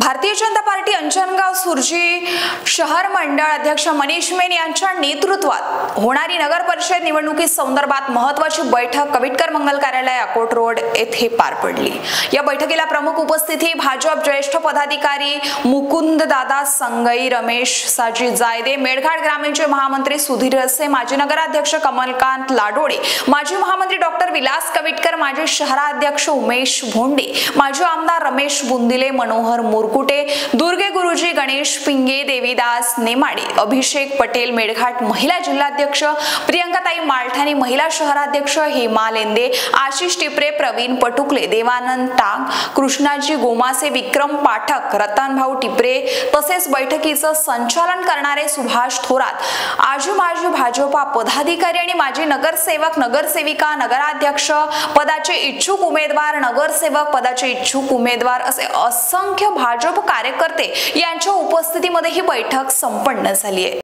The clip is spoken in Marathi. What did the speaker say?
भारतीय जनता पार्टी अंजनगाव सुर्जी शहर मंडळ अध्यक्ष मनीष मेन यांच्या नेतृत्वात होणारी नगर परिषद निवडणुकी संदर्भात महत्त्वाची बैठक कविटकर मंगल कार्यालय अकोट रोड येथे पार पडली। या बैठकीला प्रमुख उपस्थिती भाजप ज्येष्ठ पदाधिकारी मुकुंद दादा संगई, रमेश साजी जायदे, मेळघाट ग्रामीणचे महामंत्री सुधीर रसे, माजी नगराध्यक्ष कमलकांत लाडोळे, माजी महामंत्री डॉक्टर विलास कविटकर, माजी शहराध्यक्ष उमेश भोंडे, माजी आमदार रमेश बुंदिले, मनोहर मुरकुटे, दुर्गे गुरुजी, गणेश पिंगे, देवीदास नेमाडे, अभिषेक पटेल, मेळघाट महिला जिल्हाध्यक्ष प्रियंकाताई मालठाणी, महिला शहराध्यक्ष हेमा लेंदे, आशिष टिपरे, प्रवीण पटुकले, देवानंद टांग, कृष्णाजी गोमासे, विक्रम पाठक, रतनभाऊ टिपरे तसेच बैठकीचं संचालन करणारे सुभाष थोरात, माजी भाजपा पदाधिकारी आणि माजी नगरसेवक, नगरसेविका, नगराध्यक्ष पदाचे इच्छुक उमेदवार, नगरसेवक पदाचे इच्छुक उमेदवार असे असंख्य भाजप कार्यकर्ते यांच्या उपस्थितीमध्ये ही बैठक संपन्न झाली आहे।